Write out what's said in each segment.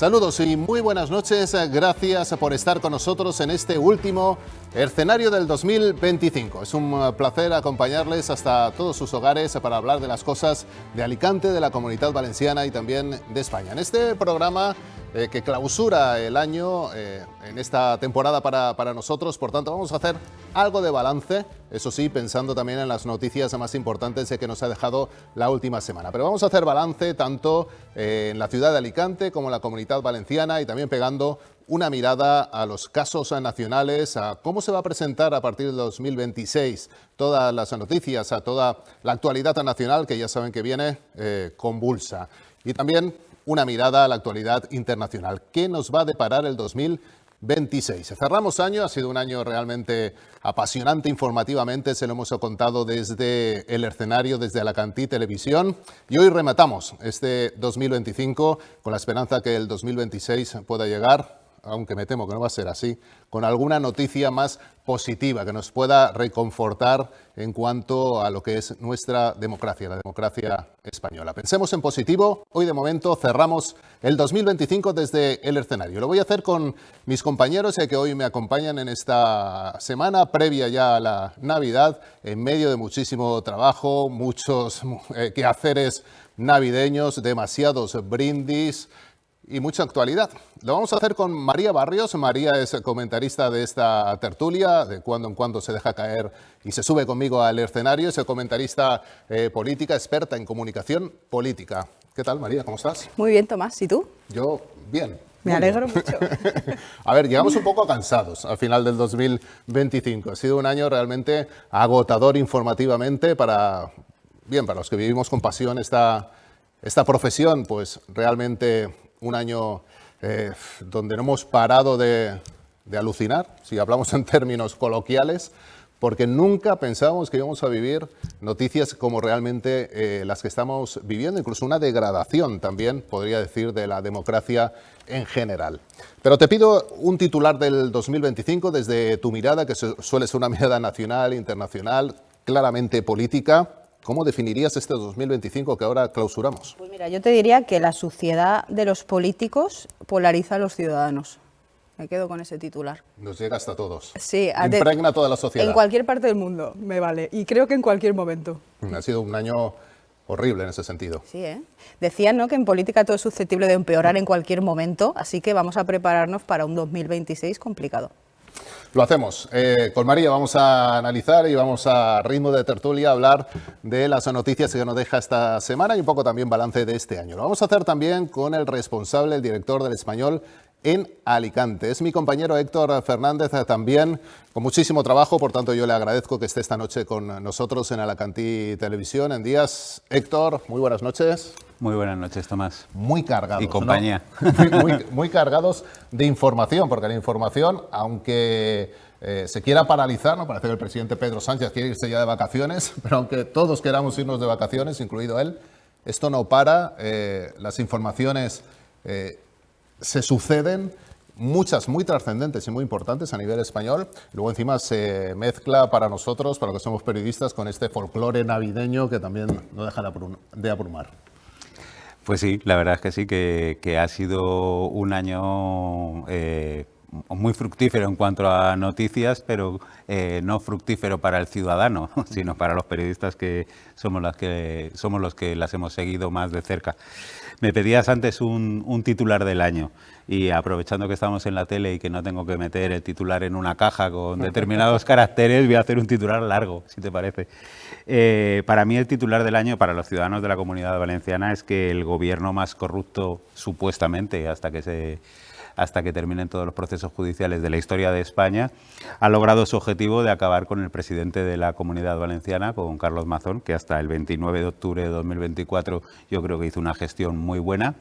Saludos y muy buenas noches. Gracias por estar con nosotros en este último escenario del 2025. Es un placer acompañarles hasta todos sus hogares para hablar de las cosas de Alicante, de la Comunidad Valenciana y también de España. En este programa que clausura el año en esta temporada para nosotros, por tanto vamos a hacer algo de balance, eso sí, pensando también en las noticias más importantes que nos ha dejado la última semana. Pero vamos a hacer balance tanto en la ciudad de Alicante como en la Comunidad Valenciana y también pegando una mirada a los casos nacionales, a cómo se va a presentar a partir del 2026 todas las noticias, a toda la actualidad nacional que ya saben que viene convulsa. Y también una mirada a la actualidad internacional. ¿Qué nos va a deparar el 2026? Cerramos año, ha sido un año realmente apasionante informativamente, se lo hemos contado desde el escenario, desde Alacantí Televisión, y hoy rematamos este 2025 con la esperanza que el 2026 pueda llegar, aunque me temo que no va a ser así, con alguna noticia más positiva que nos pueda reconfortar en cuanto a lo que es nuestra democracia, la democracia española. Pensemos en positivo. Hoy de momento cerramos el 2025 desde el escenario. Lo voy a hacer con mis compañeros que hoy me acompañan en esta semana previa ya a la Navidad, en medio de muchísimo trabajo, muchos quehaceres navideños, demasiados brindis y mucha actualidad. Lo vamos a hacer con María Barrios. María es comentarista de esta tertulia, de cuando en cuando se deja caer y se sube conmigo al escenario. Es comentarista política, experta en comunicación política. ¿Qué tal, María? ¿Cómo estás? Muy bien, Tomás. ¿Y tú? Yo, bien. Me alegro mucho. A ver, llegamos un poco cansados al final del 2025. Ha sido un año realmente agotador informativamente para los que vivimos con pasión esta profesión, pues realmente un año donde no hemos parado de alucinar, si hablamos en términos coloquiales, porque nunca pensábamos que íbamos a vivir noticias como realmente las que estamos viviendo, incluso una degradación también, podría decir, de la democracia en general. Pero te pido un titular del 2025 desde tu mirada, que suele ser una mirada nacional, internacional, claramente política. ¿Cómo definirías este 2025 que ahora clausuramos? Pues mira, yo te diría que la suciedad de los políticos polariza a los ciudadanos. Me quedo con ese titular. Nos llega hasta todos. Sí, impregna toda la sociedad. En cualquier parte del mundo me vale. Y creo que en cualquier momento. Ha sido un año horrible en ese sentido. Sí, ¿eh? Decían, ¿no?, que en política todo es susceptible de empeorar en cualquier momento, así que vamos a prepararnos para un 2026 complicado. Lo hacemos. Con María vamos a analizar y vamos a ritmo de tertulia a hablar de las noticias que nos deja esta semana y un poco también balance de este año. Lo vamos a hacer también con el responsable, el director del Español en Alicante. Es mi compañero Héctor Fernández, también con muchísimo trabajo, por tanto yo le agradezco que esté esta noche con nosotros en Alacantí Televisión, en Días. Héctor, muy buenas noches. Muy buenas noches, Tomás. Muy cargados. Y compañía. ¿No? Muy cargados de información, porque la información, aunque se quiera paralizar, ¿no? Parece que el presidente Pedro Sánchez quiere irse ya de vacaciones, pero aunque todos queramos irnos de vacaciones, incluido él, esto no para, las informaciones se suceden, muchas muy trascendentes y muy importantes a nivel español. Luego encima se mezcla para nosotros, para los que somos periodistas, con este folclore navideño que también no deja de abrumar. Pues sí, la verdad es que sí, que ha sido un año muy fructífero en cuanto a noticias, pero no fructífero para el ciudadano, sino para los periodistas que somos los que las hemos seguido más de cerca. Me pedías antes un titular del año y aprovechando que estamos en la tele y que no tengo que meter el titular en una caja con determinados caracteres, voy a hacer un titular largo, si te parece. Para mí el titular del año, para los ciudadanos de la Comunidad Valenciana, es que el gobierno más corrupto, supuestamente, hasta que terminen todos los procesos judiciales de la historia de España, ha logrado su objetivo de acabar con el presidente de la Comunidad Valenciana, con Carlos Mazón, que hasta el 29 de octubre de 2024 yo creo que hizo una gestión muy buena.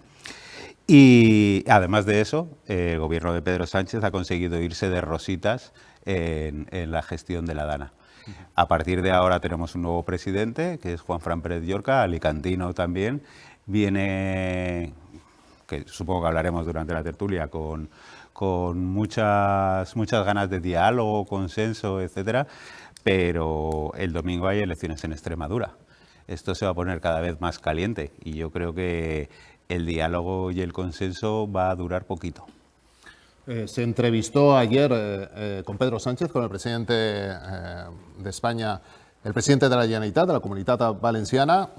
Y además de eso, el gobierno de Pedro Sánchez ha conseguido irse de rositas en la gestión de la Dana. A partir de ahora tenemos un nuevo presidente, que es Juanfran Pérez Llorca, alicantino también. Viene, que supongo que hablaremos durante la tertulia, con muchas ganas de diálogo, consenso, etcétera, pero el domingo hay elecciones en Extremadura. Esto se va a poner cada vez más caliente y yo creo que el diálogo y el consenso va a durar poquito. Se entrevistó ayer con Pedro Sánchez, con el presidente de España, el presidente de la Generalitat, de la Comunitat Valenciana.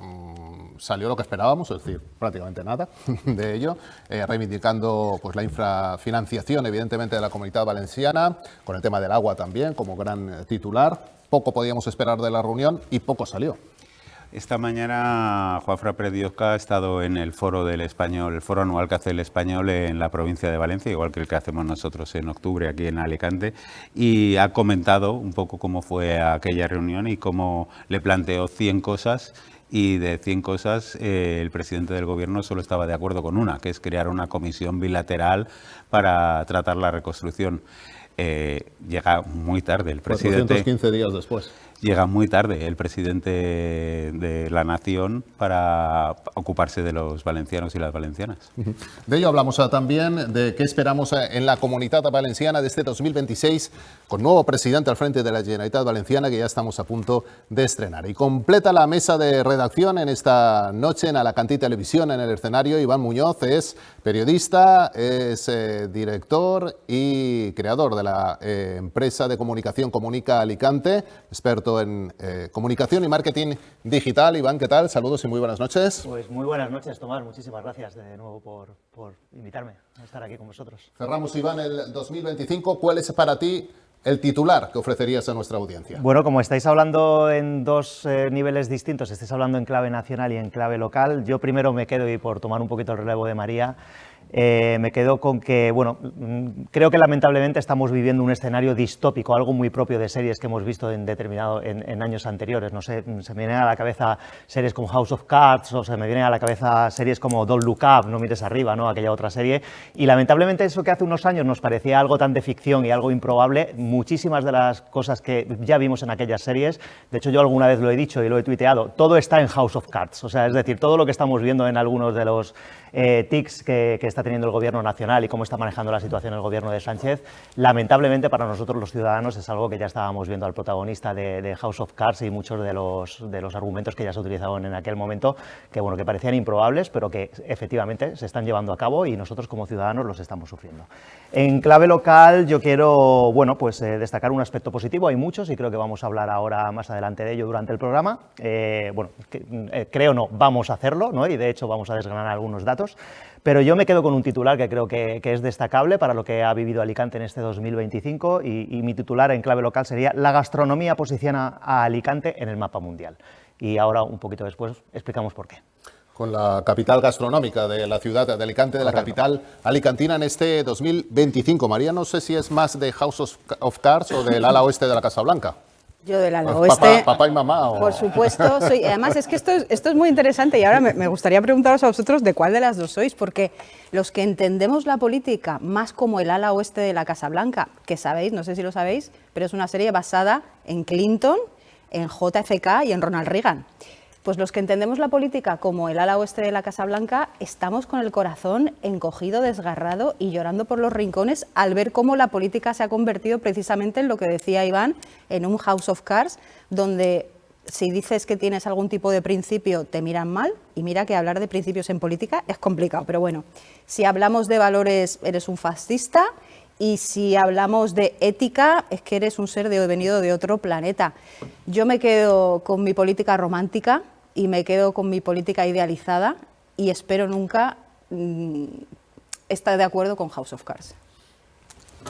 Salió lo que esperábamos, es decir, prácticamente nada de ello, reivindicando pues, la infrafinanciación, evidentemente, de la Comunitat Valenciana, con el tema del agua también como gran titular. Poco podíamos esperar de la reunión y poco salió. Esta mañana Juanfran Pérez-Diosca ha estado en el foro del Español, el foro anual que hace el Español en la provincia de Valencia, igual que el que hacemos nosotros en octubre aquí en Alicante, y ha comentado un poco cómo fue aquella reunión y cómo le planteó 100 cosas, y de 100 cosas el presidente del Gobierno solo estaba de acuerdo con una, que es crear una comisión bilateral para tratar la reconstrucción. Llega muy tarde el presidente. 415 días después. Llega muy tarde el presidente de la Nación para ocuparse de los valencianos y las valencianas. De ello hablamos también, de qué esperamos en la Comunitat Valenciana de este 2026, con nuevo presidente al frente de la Generalitat Valenciana, que ya estamos a punto de estrenar. Y completa la mesa de redacción en esta noche en Alacantí Televisión, en el escenario. Iván Muñoz es periodista, es director y creador de la empresa de comunicación Comunica Alicante, experto en comunicación y marketing digital. Iván, ¿qué tal? Saludos y muy buenas noches. Pues muy buenas noches, Tomás. Muchísimas gracias de nuevo por invitarme a estar aquí con vosotros. Cerramos, Iván, el 2025. ¿Cuál es para ti el titular que ofrecerías a nuestra audiencia? Bueno, como estáis hablando en dos niveles distintos, estáis hablando en clave nacional y en clave local, yo primero me quedo, y por tomar un poquito el relevo de María, me quedo con que, bueno, creo que lamentablemente estamos viviendo un escenario distópico, algo muy propio de series que hemos visto en años anteriores. No sé, se me vienen a la cabeza series como House of Cards, o se me vienen a la cabeza series como Don't Look Up, No mires arriba, ¿no? Aquella otra serie. Y lamentablemente eso que hace unos años nos parecía algo tan de ficción y algo improbable, muchísimas de las cosas que ya vimos en aquellas series, de hecho yo alguna vez lo he dicho y lo he tuiteado, todo está en House of Cards. O sea, es decir, todo lo que estamos viendo en algunos de los tics que está teniendo el Gobierno nacional y cómo está manejando la situación el Gobierno de Sánchez, lamentablemente para nosotros los ciudadanos es algo que ya estábamos viendo al protagonista de House of Cards y muchos de los argumentos que ya se utilizaban en aquel momento, que, bueno, que parecían improbables, pero que efectivamente se están llevando a cabo y nosotros como ciudadanos los estamos sufriendo. En clave local yo quiero, bueno, pues destacar un aspecto positivo, hay muchos y creo que vamos a hablar ahora más adelante de ello durante el programa. Creo no, vamos a hacerlo, ¿no? Y de hecho vamos a desgranar algunos datos. Pero yo me quedo con un titular que creo que es destacable para lo que ha vivido Alicante en este 2025 y mi titular en clave local sería: la gastronomía posiciona a Alicante en el mapa mundial. Y ahora, un poquito después, explicamos por qué. Con la capital gastronómica de la ciudad de Alicante, de la capital alicantina en este 2025. María, no sé si es más de House of Cards o del ala oeste de la Casa Blanca. Yo del ala oeste. Papá y mamá. Por supuesto, soy. Además, es que esto es muy interesante y ahora me gustaría preguntaros a vosotros de cuál de las dos sois, porque los que entendemos la política más como el ala oeste de la Casa Blanca, que sabéis, no sé si lo sabéis, pero es una serie basada en Clinton, en JFK y en Ronald Reagan. Pues los que entendemos la política como el ala oeste de la Casa Blanca estamos con el corazón encogido, desgarrado y llorando por los rincones al ver cómo la política se ha convertido precisamente en lo que decía Iván, en un House of Cards, donde si dices que tienes algún tipo de principio te miran mal, y mira que hablar de principios en política es complicado, pero bueno, si hablamos de valores eres un fascista, y si hablamos de ética, es que eres un ser venido de otro planeta. Yo me quedo con mi política romántica y me quedo con mi política idealizada y espero nunca estar de acuerdo con House of Cards.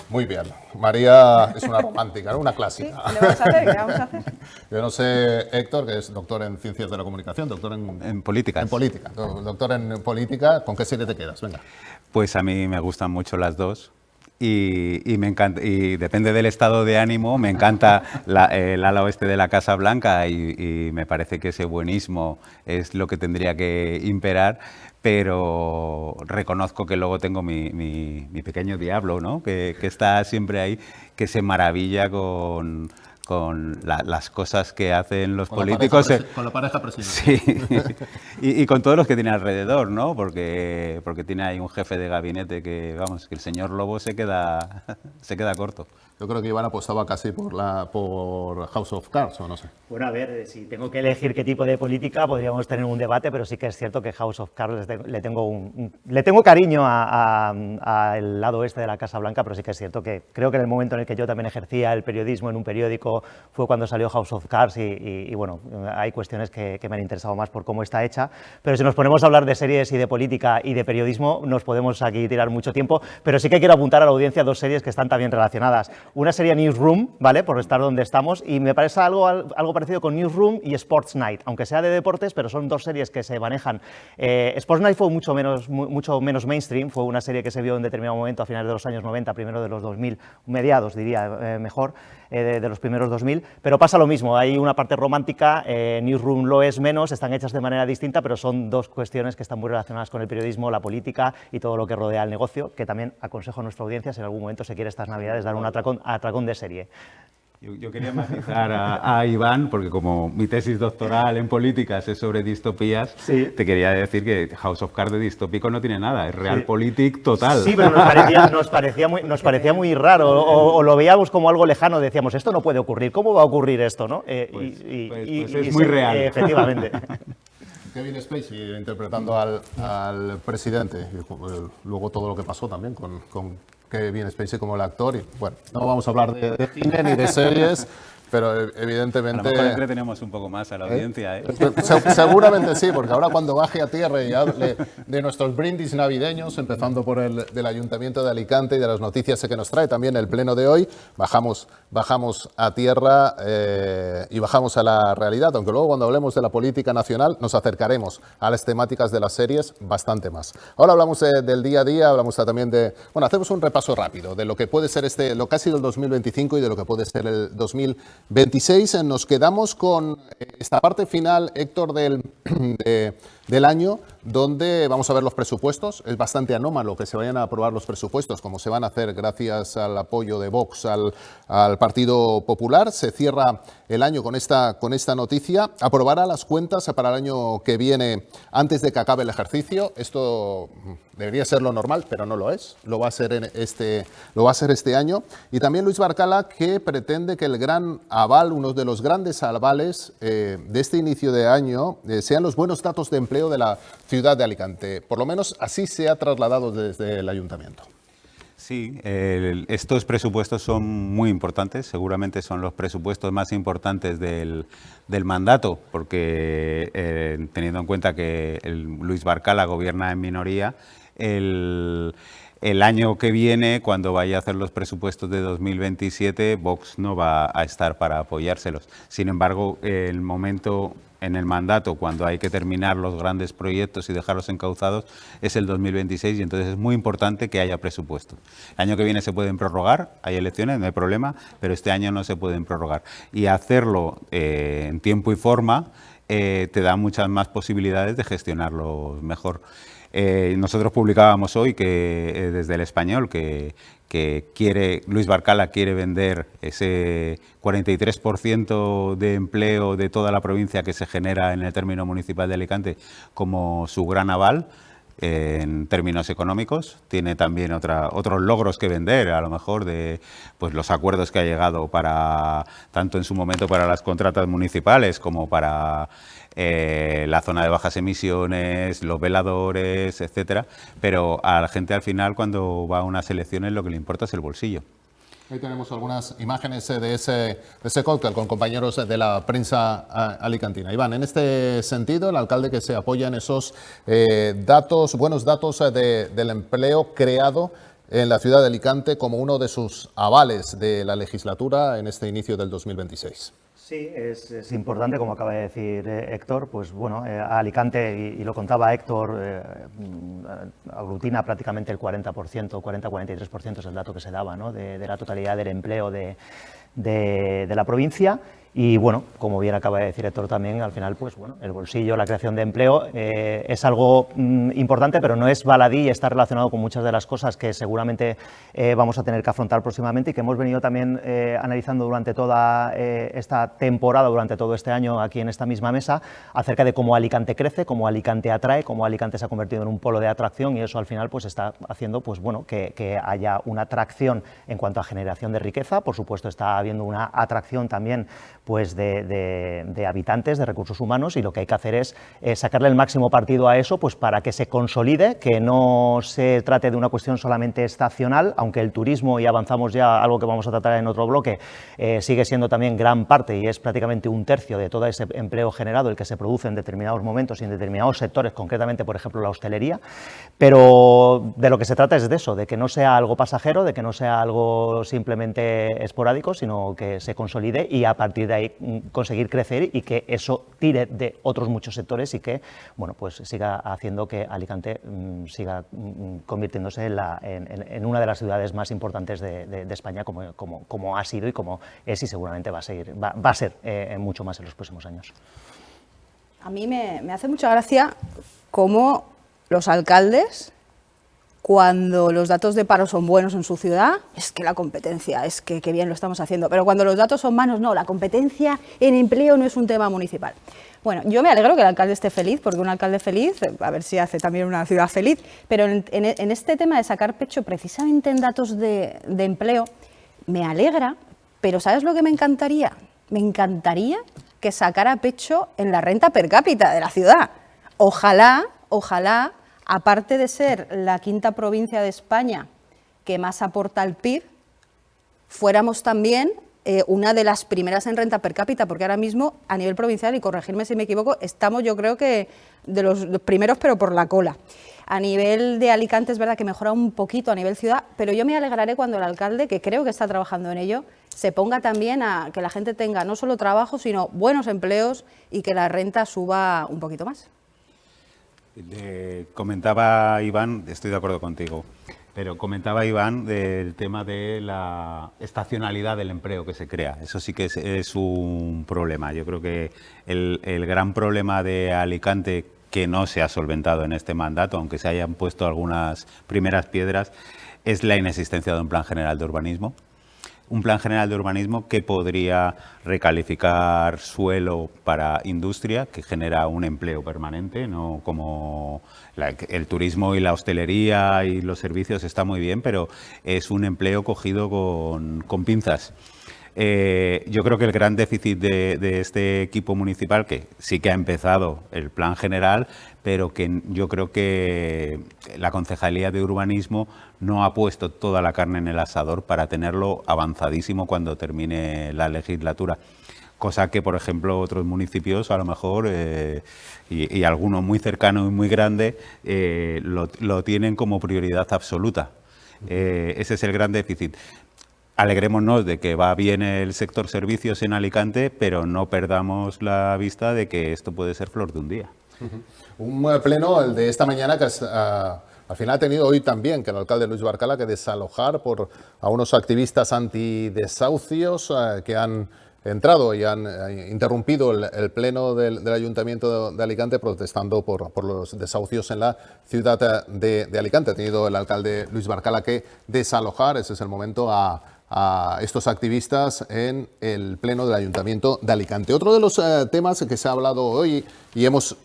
Muy bien. María es una romántica, ¿no? Una clásica. ¿Sí? ¿Qué vamos a hacer? ¿Qué vamos a hacer? Yo no sé, Héctor, que es doctor en Ciencias de la Comunicación, doctor en Políticas. En política. Doctor en Política, ¿con qué serie te quedas? Venga. Pues a mí me gustan mucho las dos. Y me encanta, y depende del estado de ánimo, me encanta el ala oeste de la Casa Blanca y me parece que ese buenismo es lo que tendría que imperar, pero reconozco que luego tengo mi pequeño diablo, ¿no? Que está siempre ahí, que se maravilla con las cosas que hacen los Con políticos. con la pareja presidencial. Sí, y con todos los que tiene alrededor, ¿no? Porque tiene ahí un jefe de gabinete que, vamos, que el señor Lobo se queda corto. Yo creo que Iván apostaba casi por House of Cards, o no sé. Bueno, a ver, si tengo que elegir qué tipo de política, podríamos tener un debate, pero sí que es cierto que House of Cards le tengo cariño al lado este de la Casa Blanca, pero sí que es cierto que creo que en el momento en el que yo también ejercía el periodismo en un periódico fue cuando salió House of Cards y bueno, hay cuestiones que me han interesado más por cómo está hecha, pero si nos ponemos a hablar de series y de política y de periodismo, nos podemos aquí tirar mucho tiempo, pero sí que quiero apuntar a la audiencia dos series que están también relacionadas. Una sería Newsroom, ¿vale? Por estar donde estamos, y me parece algo parecido con Newsroom y Sports Night, aunque sea de deportes, pero son dos series que se manejan. Sports Night fue mucho menos mainstream, fue una serie que se vio en determinado momento a finales de los años 90, primero de los 2000, mediados diría mejor, de los primeros 2000, pero pasa lo mismo, hay una parte romántica, Newsroom lo es menos, están hechas de manera distinta, pero son dos cuestiones que están muy relacionadas con el periodismo, la política y todo lo que rodea el negocio, que también aconsejo a nuestra audiencia, si en algún momento se quiere estas navidades dar un atracón de serie. Yo quería matizar a Iván, porque como mi tesis doctoral en políticas es sobre distopías, sí, te quería decir que House of Cards de distópico no tiene nada, es realpolitik total. Sí, pero nos parecía muy raro, o lo veíamos como algo lejano, decíamos, esto no puede ocurrir, ¿cómo va a ocurrir esto? ¿No? Pues es muy real. Efectivamente. Kevin Spacey interpretando al presidente, y luego todo lo que pasó también con Kevin Spacey como el actor. Y bueno, no vamos a hablar de cine ni de series, pero evidentemente... A lo mejor entretenemos un poco más a la audiencia, ¿eh? Seguramente sí, porque ahora cuando baje a tierra y hable de nuestros brindis navideños, empezando por el del Ayuntamiento de Alicante y de las noticias que nos trae también el pleno de hoy, bajamos a tierra y bajamos a la realidad, aunque luego cuando hablemos de la política nacional nos acercaremos a las temáticas de las series bastante más. Ahora hablamos del día a día, hablamos también bueno, hacemos un repaso rápido de lo que puede ser lo que ha sido el 2025 y de lo que puede ser el 2026. Nos quedamos con esta parte final, Héctor, del año, donde vamos a ver los presupuestos. Es bastante anómalo que se vayan a aprobar los presupuestos, como se van a hacer gracias al apoyo de Vox al Partido Popular. Se cierra el año con esta noticia. Aprobará las cuentas para el año que viene antes de que acabe el ejercicio. Esto debería ser lo normal, pero no lo es. Lo va a ser este año. Y también Luis Barcala, que pretende que el gran aval, uno de los grandes avales de este inicio de año, sean los buenos datos de empleo de la ciudad de Alicante. Por lo menos así se ha trasladado desde el ayuntamiento. Sí, estos presupuestos son muy importantes, seguramente son los presupuestos más importantes del mandato, porque teniendo en cuenta que Luis Barcala gobierna en minoría, el año que viene, cuando vaya a hacer los presupuestos de 2027, Vox no va a estar para apoyárselos. Sin embargo, en el mandato, cuando hay que terminar los grandes proyectos y dejarlos encauzados, es el 2026 y entonces es muy importante que haya presupuestos. El año que viene se pueden prorrogar, hay elecciones, no hay problema, pero este año no se pueden prorrogar. Y hacerlo en tiempo y forma te da muchas más posibilidades de gestionarlo mejor. Nosotros publicábamos hoy que desde El Español que Luis Barcala quiere vender ese 43% de empleo de toda la provincia que se genera en el término municipal de Alicante como su gran aval en términos económicos. Tiene también otros logros que vender, a lo mejor de pues los acuerdos que ha llegado tanto en su momento para las contratas municipales como para la zona de bajas emisiones, los veladores, etcétera, pero a la gente al final cuando va a unas elecciones lo que le importa es el bolsillo. Ahí tenemos algunas imágenes de ese cóctel con compañeros de la prensa alicantina. Iván, en este sentido, el alcalde que se apoya en esos buenos datos del empleo creado en la ciudad de Alicante como uno de sus avales de la legislatura en este inicio del 2026. Sí, es importante, como acaba de decir Héctor, pues bueno, Alicante, y lo contaba Héctor, aglutina prácticamente el 40%, 40-43% es el dato que se daba, ¿no?, de la totalidad del empleo de la provincia. Y bueno, como bien acaba de decir Héctor también, al final, pues bueno, el bolsillo, la creación de empleo es algo importante, pero no es baladí y está relacionado con muchas de las cosas que seguramente vamos a tener que afrontar próximamente y que hemos venido también analizando durante toda esta temporada, durante todo este año aquí en esta misma mesa, acerca de cómo Alicante crece, cómo Alicante atrae, cómo Alicante se ha convertido en un polo de atracción, y eso al final pues está haciendo pues bueno que haya una atracción en cuanto a generación de riqueza. Por supuesto está habiendo una atracción también pues de habitantes, de recursos humanos, y lo que hay que hacer es sacarle el máximo partido a eso, pues para que se consolide, que no se trate de una cuestión solamente estacional, aunque el turismo, y avanzamos ya algo que vamos a tratar en otro bloque, sigue siendo también gran parte y es prácticamente un tercio de todo ese empleo generado el que se produce en determinados momentos y en determinados sectores, concretamente por ejemplo la hostelería, pero de lo que se trata es de eso, de que no sea algo pasajero, de que no sea algo simplemente esporádico, sino que se consolide y a partir de ahí conseguir crecer y que eso tire de otros muchos sectores y que bueno, pues siga haciendo que Alicante siga convirtiéndose en una de las ciudades más importantes de España, como ha sido y como es, y seguramente va a ser mucho más en los próximos años. A mí me hace mucha gracia cómo los alcaldes, cuando los datos de paro son buenos en su ciudad, es que la competencia, es que qué bien lo estamos haciendo. Pero cuando los datos son malos, no, la competencia en empleo no es un tema municipal. Bueno, yo me alegro que el alcalde esté feliz, porque un alcalde feliz, a ver si hace también una ciudad feliz, pero en este tema de sacar pecho precisamente en datos de empleo, me alegra, pero ¿sabes lo que me encantaría? Me encantaría que sacara pecho en la renta per cápita de la ciudad. Ojalá, aparte de ser la quinta provincia de España que más aporta al PIB, fuéramos también una de las primeras en renta per cápita, porque ahora mismo a nivel provincial, y corregirme si me equivoco, estamos yo creo que de los primeros pero por la cola. A nivel de Alicante es verdad que mejora un poquito a nivel ciudad, pero yo me alegraré cuando el alcalde, que creo que está trabajando en ello, se ponga también a que la gente tenga no solo trabajo, sino buenos empleos y que la renta suba un poquito más. Comentaba Iván, estoy de acuerdo contigo, pero comentaba Iván del tema de la estacionalidad del empleo que se crea. Eso sí que es un problema. Yo creo que el gran problema de Alicante, que no se ha solventado en este mandato, aunque se hayan puesto algunas primeras piedras, es la inexistencia de un plan general de urbanismo. Un plan general de urbanismo que podría recalificar suelo para industria, que genera un empleo permanente, no como el turismo y la hostelería y los servicios está muy bien, pero es un empleo cogido con pinzas. Yo creo que el gran déficit de este equipo municipal, que sí que ha empezado el plan general, pero que yo creo que la Concejalía de Urbanismo no ha puesto toda la carne en el asador para tenerlo avanzadísimo cuando termine la legislatura. Cosa que, por ejemplo, otros municipios, a lo mejor, y alguno muy cercano y muy grande, lo tienen como prioridad absoluta. Ese es el gran déficit. Alegrémonos de que va bien el sector servicios en Alicante, pero no perdamos la vista de que esto puede ser flor de un día. Un pleno, el de esta mañana, que al final ha tenido hoy también que el alcalde Luis Barcala que desalojar a unos activistas antidesahucios que han entrado y han interrumpido el pleno del Ayuntamiento de Alicante protestando por los desahucios en la ciudad de Alicante. Ha tenido el alcalde Luis Barcala que desalojar, ese es el momento, a estos activistas en el pleno del Ayuntamiento de Alicante. Otro de los temas que se ha hablado hoy y además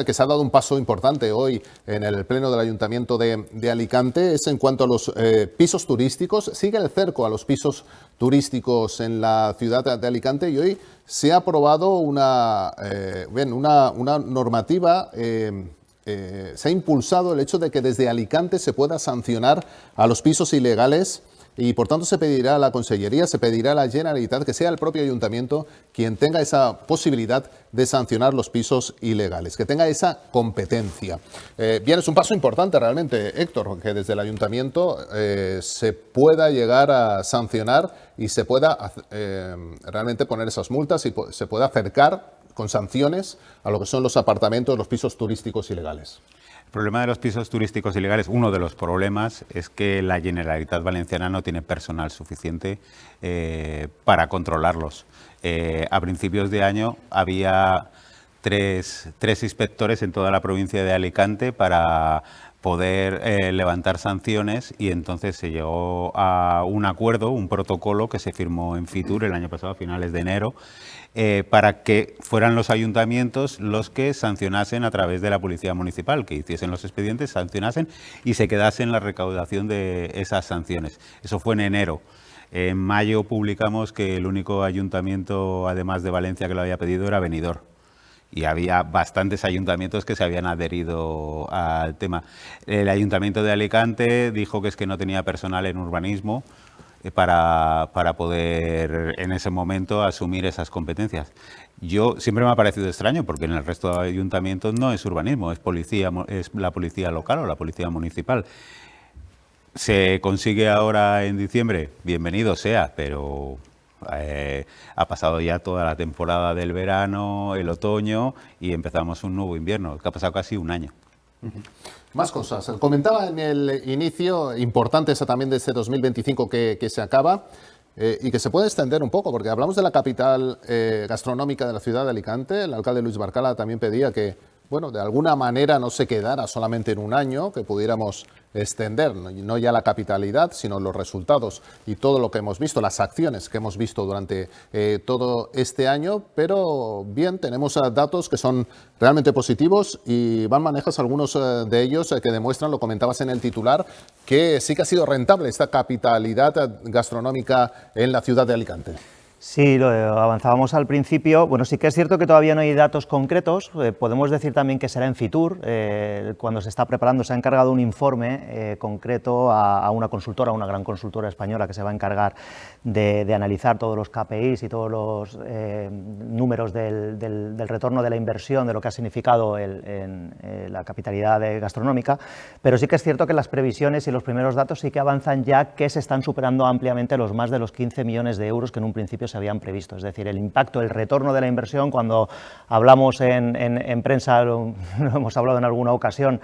que se ha dado un paso importante hoy en el pleno del Ayuntamiento de Alicante es en cuanto a los pisos turísticos. Sigue el cerco a los pisos turísticos en la ciudad de Alicante y hoy se ha aprobado una normativa. Se ha impulsado el hecho de que desde Alicante se pueda sancionar a los pisos ilegales y por tanto se pedirá a la Consellería, se pedirá a la Generalitat que sea el propio Ayuntamiento quien tenga esa posibilidad de sancionar los pisos ilegales, que tenga esa competencia. Bien, es un paso importante realmente, Héctor, que desde el Ayuntamiento se pueda llegar a sancionar y se pueda realmente poner esas multas y se pueda acercar con sanciones a lo que son los apartamentos, los pisos turísticos ilegales. El problema de los pisos turísticos ilegales, uno de los problemas, es que la Generalitat Valenciana no tiene personal suficiente para controlarlos. A principios de año había tres inspectores en toda la provincia de Alicante para poder levantar sanciones, y entonces se llegó a un acuerdo, un protocolo que se firmó en Fitur el año pasado, a finales de enero, para que fueran los ayuntamientos los que sancionasen a través de la Policía Municipal, que hiciesen los expedientes, sancionasen y se quedase en la recaudación de esas sanciones. Eso fue en enero. En mayo publicamos que el único ayuntamiento, además de Valencia, que lo había pedido era Benidorm. Y había bastantes ayuntamientos que se habían adherido al tema. El Ayuntamiento de Alicante dijo que es que no tenía personal en urbanismo para poder en ese momento asumir esas competencias. Yo siempre me ha parecido extraño, porque en el resto de ayuntamientos no es urbanismo, es policía, es la policía local o la policía municipal. Se consigue ahora en diciembre, bienvenido sea, pero ha pasado ya toda la temporada del verano, el otoño, y empezamos un nuevo invierno, que ha pasado casi un año. Más cosas. Comentaba en el inicio, importante esa también de este 2025 que se acaba, y que se puede extender un poco, porque hablamos de la capital gastronómica de la ciudad de Alicante. El alcalde Luis Barcala también pedía que, bueno, de alguna manera no se quedara solamente en un año, que pudiéramos extender, no ya la capitalidad, sino los resultados y todo lo que hemos visto, las acciones que hemos visto durante todo este año. Pero bien, tenemos datos que son realmente positivos, y Iván, manejas algunos de ellos que demuestran, lo comentabas en el titular, que sí que ha sido rentable esta capitalidad gastronómica en la ciudad de Alicante. Sí, lo avanzábamos al principio. Bueno, sí que es cierto que todavía no hay datos concretos. Podemos decir también que será en Fitur. Cuando se está preparando, se ha encargado un informe concreto a una consultora, una gran consultora española, que se va a encargar de analizar todos los KPIs y todos los números del retorno de la inversión, de lo que ha significado en la capitalidad gastronómica. Pero sí que es cierto que las previsiones y los primeros datos sí que avanzan ya, que se están superando ampliamente los más de los 15 millones de euros que en un principio se habían previsto. Es decir, el impacto, el retorno de la inversión, cuando hablamos en prensa, lo hemos hablado en alguna ocasión,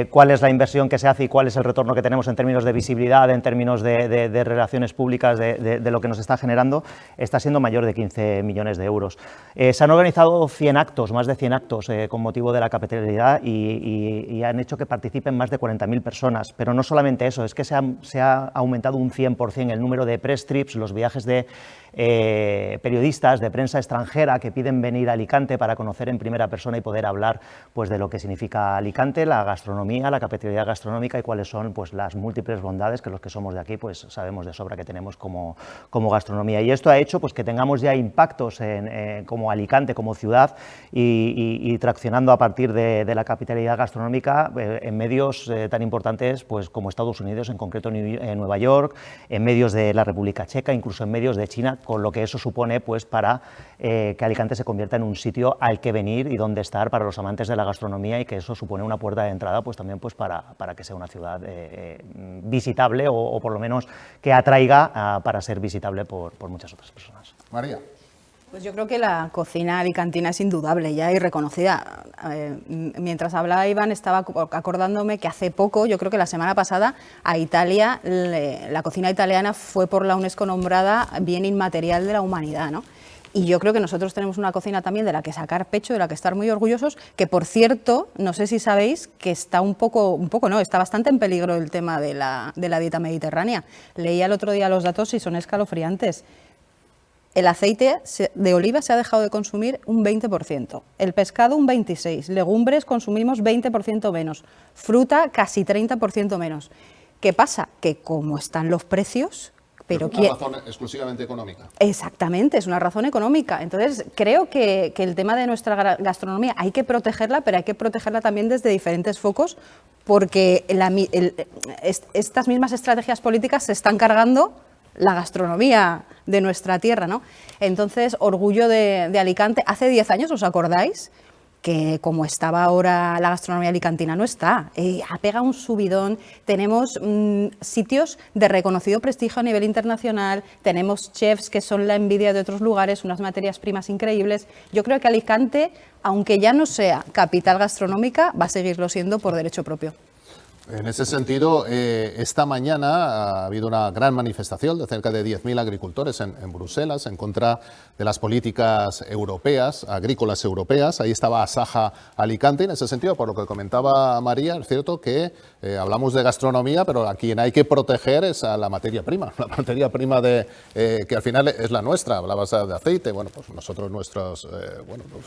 cuál es la inversión que se hace y cuál es el retorno que tenemos en términos de visibilidad, en términos de relaciones públicas, de lo que nos está generando, está siendo mayor de 15 millones de euros. Se han organizado 100 actos, más de 100 actos con motivo de la capitalidad, y han hecho que participen más de 40.000 personas. Pero no solamente eso, es que se ha aumentado un 100% el número de press trips, los viajes de periodistas de prensa extranjera que piden venir a Alicante para conocer en primera persona y poder hablar, pues, de lo que significa Alicante, la gastronomía, la capitalidad gastronómica, y cuáles son, pues, las múltiples bondades que los que somos de aquí, pues, sabemos de sobra que tenemos como gastronomía. Y esto ha hecho, pues, que tengamos ya impactos como Alicante, como ciudad, y traccionando a partir de la capitalidad gastronómica en medios tan importantes, pues, como Estados Unidos, en concreto en Nueva York, en medios de la República Checa, incluso en medios de China, con lo que eso supone, pues, para que Alicante se convierta en un sitio al que venir y donde estar para los amantes de la gastronomía, y que eso supone una puerta de entrada, pues, también, pues, para que sea una ciudad visitable, o por lo menos que atraiga para ser visitable por muchas otras personas. María. Pues yo creo que la cocina alicantina es indudable ya y reconocida. Mientras hablaba Iván, estaba acordándome que hace poco, yo creo que la semana pasada, a Italia, la cocina italiana fue por la UNESCO nombrada Bien Inmaterial de la Humanidad, ¿no? Y yo creo que nosotros tenemos una cocina también de la que sacar pecho, de la que estar muy orgullosos, que, por cierto, no sé si sabéis que está está bastante en peligro el tema de la dieta mediterránea. Leía el otro día los datos y son escalofriantes. El aceite de oliva se ha dejado de consumir un 20%, el pescado un 26%, legumbres consumimos 20% menos, fruta casi 30% menos. ¿Qué pasa? Que como están los precios... Pero es una razón exclusivamente económica. Exactamente, es una razón económica. Entonces, creo que el tema de nuestra gastronomía hay que protegerla, pero hay que protegerla también desde diferentes focos, porque estas mismas estrategias políticas se están cargando la gastronomía de nuestra tierra, ¿no? Entonces, orgullo de Alicante. Hace 10 años, ¿os acordáis? Que como estaba ahora la gastronomía alicantina, no está. Ha pegado un subidón, tenemos sitios de reconocido prestigio a nivel internacional, tenemos chefs que son la envidia de otros lugares, unas materias primas increíbles. Yo creo que Alicante, aunque ya no sea capital gastronómica, va a seguirlo siendo por derecho propio. En ese sentido, esta mañana ha habido una gran manifestación de cerca de 10.000 agricultores en Bruselas en contra de las políticas europeas, agrícolas europeas. Ahí estaba Asaja Alicante. En ese sentido, por lo que comentaba María, es cierto que hablamos de gastronomía, pero a quien hay que proteger es a la materia prima que al final es la nuestra. Hablabas de aceite, bueno, pues nosotros pues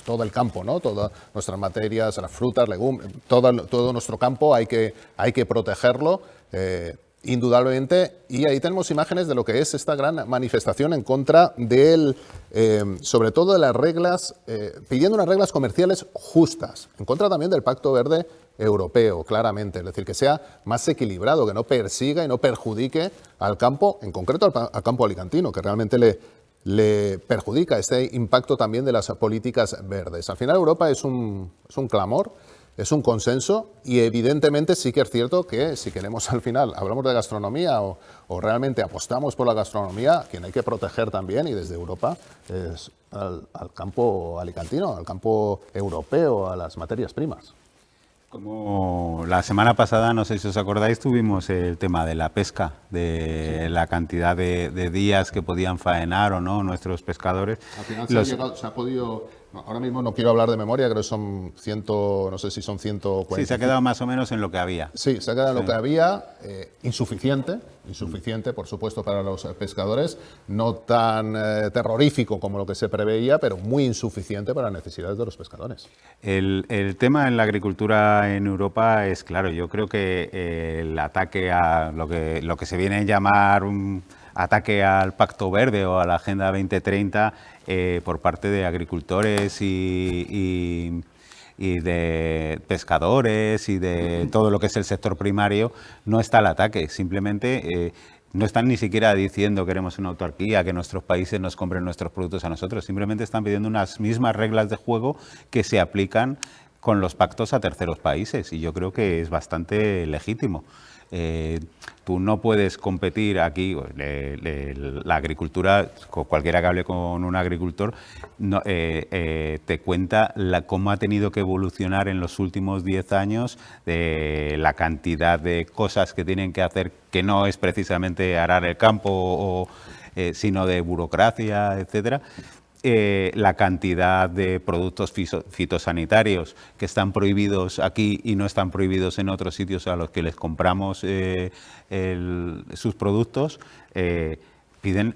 todo el campo, ¿no? Todas nuestras materias, las frutas, legumbres, todo nuestro campo hay que protegerlo, indudablemente, y ahí tenemos imágenes de lo que es esta gran manifestación en contra sobre todo de las reglas, pidiendo unas reglas comerciales justas, en contra también del Pacto Verde Europeo, claramente, es decir, que sea más equilibrado, que no persiga y no perjudique al campo, en concreto al campo alicantino, que realmente le perjudica este impacto también de las políticas verdes. Al final Europa es un clamor, es un consenso y evidentemente sí que es cierto que si queremos al final, hablamos de gastronomía o realmente apostamos por la gastronomía, quien hay que proteger también y desde Europa es al campo alicantino, al campo europeo, a las materias primas. Como la semana pasada, no sé si os acordáis, tuvimos el tema de la pesca, de la cantidad de días que podían faenar o no nuestros pescadores. Al final se ha podido, ahora mismo no quiero hablar de memoria, creo que son 140. Sí, se ha quedado más o menos en lo que había. Sí, se ha quedado en lo que había, insuficiente, por supuesto, para los pescadores, no tan terrorífico como lo que se preveía, pero muy insuficiente para las necesidades de los pescadores. El tema en la agricultura en Europa es claro. Yo creo que el ataque a lo que se viene a llamar un ataque al Pacto Verde o a la Agenda 2030 por parte de agricultores y de pescadores y de todo lo que es el sector primario, no está el ataque. Simplemente no están ni siquiera diciendo queremos una autarquía, que nuestros países nos compren nuestros productos a nosotros. Simplemente están pidiendo unas mismas reglas de juego que se aplican con los pactos a terceros países, y yo creo que es bastante legítimo. Tú no puedes competir aquí, la agricultura, cualquiera que hable con un agricultor te cuenta cómo ha tenido que evolucionar en los últimos 10 años, de la cantidad de cosas que tienen que hacer, que no es precisamente arar el campo, sino de burocracia, etcétera. La cantidad de productos fitosanitarios que están prohibidos aquí y no están prohibidos en otros sitios a los que les compramos sus productos, piden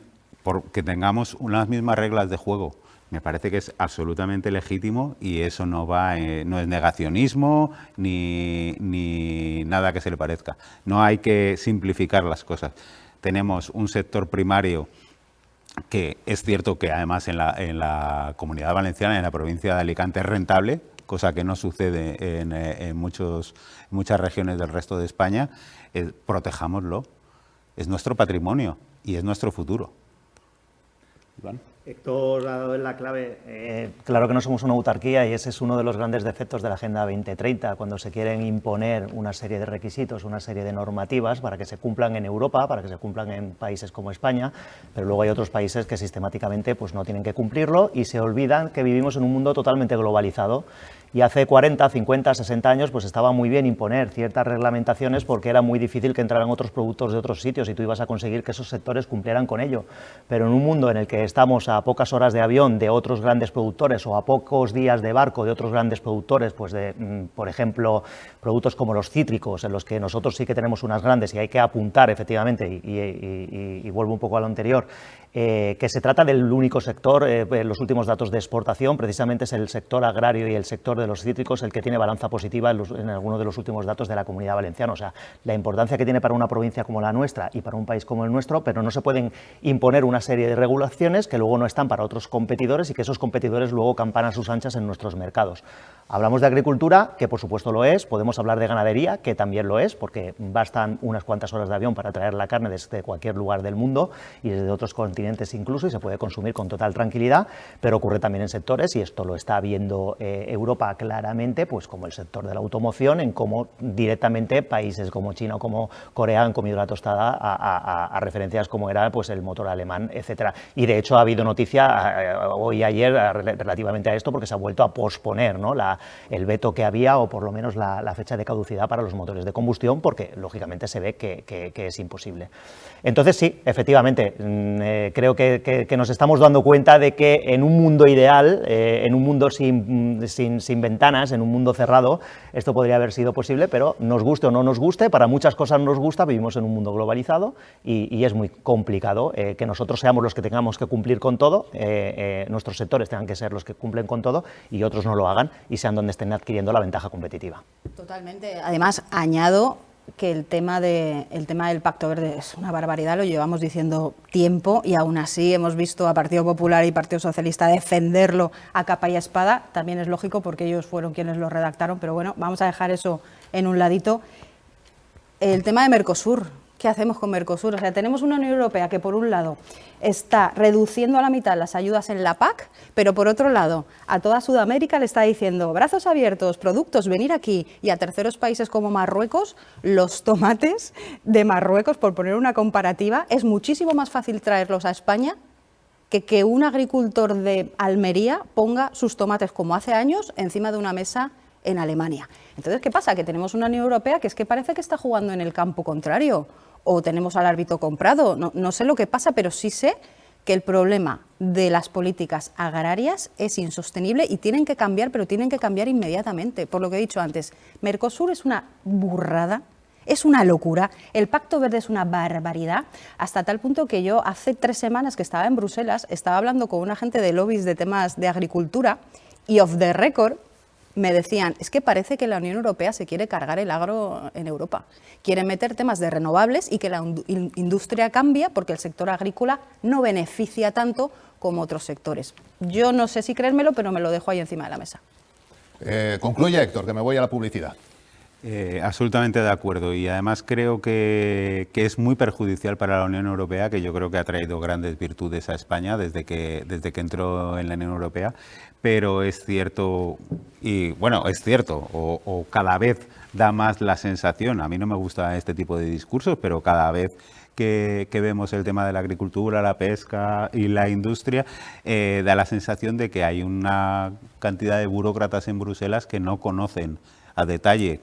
que tengamos unas mismas reglas de juego. Me parece que es absolutamente legítimo y eso no es negacionismo ni nada que se le parezca. No hay que simplificar las cosas. Tenemos un sector primario que es cierto que además en la Comunidad Valenciana, en la provincia de Alicante, es rentable, cosa que no sucede en muchas regiones del resto de España. Protejámoslo, es nuestro patrimonio y es nuestro futuro. Iván. Héctor ha dado en la clave. Claro que no somos una autarquía y ese es uno de los grandes defectos de la Agenda 2030, cuando se quieren imponer una serie de requisitos, una serie de normativas para que se cumplan en Europa, para que se cumplan en países como España, pero luego hay otros países que sistemáticamente pues, no tienen que cumplirlo y se olvidan que vivimos en un mundo totalmente globalizado. Y hace 40, 50, 60 años pues estaba muy bien imponer ciertas reglamentaciones porque era muy difícil que entraran otros productos de otros sitios y tú ibas a conseguir que esos sectores cumplieran con ello. Pero en un mundo en el que estamos a pocas horas de avión de otros grandes productores o a pocos días de barco de otros grandes productores, pues de, por ejemplo, productos como los cítricos, en los que nosotros sí que tenemos unas grandes y hay que apuntar efectivamente, y vuelvo un poco a lo anterior, que se trata del único sector, los últimos datos de exportación, precisamente es el sector agrario y el sector de los cítricos el que tiene balanza positiva en algunos de los últimos datos de la Comunidad Valenciana. O sea, la importancia que tiene para una provincia como la nuestra y para un país como el nuestro, pero no se pueden imponer una serie de regulaciones que luego no están para otros competidores y que esos competidores luego campan a sus anchas en nuestros mercados. Hablamos de agricultura, que por supuesto lo es, podemos hablar de ganadería, que también lo es, porque bastan unas cuantas horas de avión para traer la carne desde cualquier lugar del mundo y desde otros continentes incluso, y se puede consumir con total tranquilidad, pero ocurre también en sectores, y esto lo está viendo Europa va claramente, pues como el sector de la automoción, en cómo directamente países como China o como Corea han comido la tostada a referencias como era pues el motor alemán, etcétera. Y de hecho ha habido noticia hoy y ayer relativamente a esto, porque se ha vuelto a posponer, ¿no?, el veto que había, o por lo menos la fecha de caducidad para los motores de combustión, porque lógicamente se ve que es imposible. Entonces sí, efectivamente, creo que nos estamos dando cuenta de que en un mundo ideal, en un mundo sin ventanas, en un mundo cerrado, esto podría haber sido posible, pero nos guste o no nos guste, para muchas cosas nos gusta, vivimos en un mundo globalizado y es muy complicado que nosotros seamos los que tengamos que cumplir con todo, nuestros sectores tengan que ser los que cumplen con todo y otros no lo hagan y sean donde estén adquiriendo la ventaja competitiva. Totalmente. Además, añado que el tema del Pacto Verde es una barbaridad, lo llevamos diciendo tiempo y aún así hemos visto a Partido Popular y Partido Socialista defenderlo a capa y espada. También es lógico porque ellos fueron quienes lo redactaron, pero bueno, vamos a dejar eso en un ladito. El tema de Mercosur, ¿qué hacemos con Mercosur? O sea, tenemos una Unión Europea que por un lado está reduciendo a la mitad las ayudas en la PAC, pero por otro lado a toda Sudamérica le está diciendo brazos abiertos, productos, venir aquí, y a terceros países como Marruecos, los tomates de Marruecos, por poner una comparativa, es muchísimo más fácil traerlos a España que un agricultor de Almería ponga sus tomates, como hace años, encima de una mesa en Alemania. Entonces, ¿qué pasa? Que tenemos una Unión Europea que es que parece que está jugando en el campo contrario, o tenemos al árbitro comprado, no sé lo que pasa, pero sí sé que el problema de las políticas agrarias es insostenible y tienen que cambiar, pero tienen que cambiar inmediatamente. Por lo que he dicho antes, Mercosur es una burrada, es una locura, el Pacto Verde es una barbaridad, hasta tal punto que yo hace 3 semanas que estaba en Bruselas, estaba hablando con una gente de lobbies de temas de agricultura y off the record me decían, es que parece que la Unión Europea se quiere cargar el agro en Europa. Quieren meter temas de renovables y que la industria cambie porque el sector agrícola no beneficia tanto como otros sectores. Yo no sé si creérmelo, pero me lo dejo ahí encima de la mesa. Concluye, Héctor, que me voy a la publicidad. Absolutamente de acuerdo, y además creo que es muy perjudicial para la Unión Europea, que yo creo que ha traído grandes virtudes a España desde que entró en la Unión Europea, pero es cierto, y bueno, es cierto, o cada vez da más la sensación, a mí no me gusta este tipo de discursos, pero cada vez que vemos el tema de la agricultura, la pesca y la industria, da la sensación de que hay una cantidad de burócratas en Bruselas que no conocen a detalle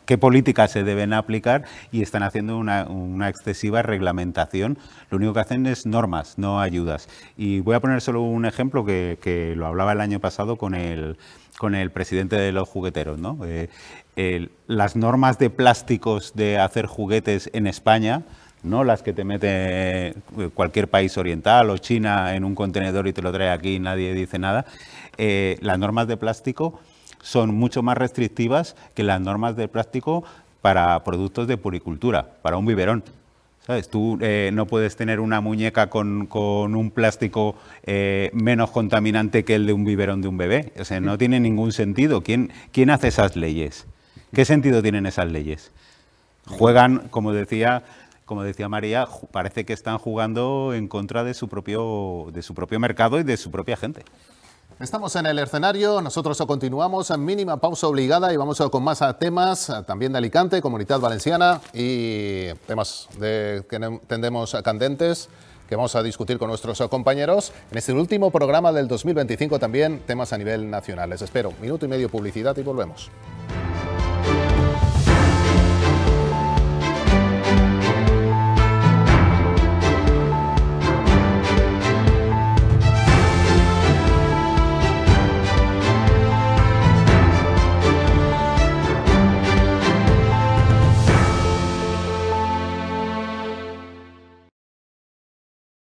qué políticas se deben aplicar y están haciendo una excesiva reglamentación. Lo único que hacen es normas, no ayudas. Y voy a poner solo un ejemplo que lo hablaba el año pasado con el presidente de los jugueteros, ¿no? Las normas de plásticos de hacer juguetes en España, no las que te mete cualquier país oriental o China en un contenedor y te lo trae aquí y nadie dice nada, las normas de plástico son mucho más restrictivas que las normas de plástico para productos de puricultura, para un biberón. ¿Sabes? Tú no puedes tener una muñeca con un plástico menos contaminante que el de un biberón de un bebé. O sea, no tiene ningún sentido. ¿Quién hace esas leyes? ¿Qué sentido tienen esas leyes? Juegan, como decía María, parece que están jugando en contra de su propio mercado y de su propia gente. Estamos en el escenario, nosotros continuamos en mínima pausa obligada y vamos con más temas, también de Alicante, Comunitat Valenciana y temas que entendemos candentes que vamos a discutir con nuestros compañeros. En este último programa del 2025 también temas a nivel nacional. Les espero, 1 minuto y medio publicidad y volvemos.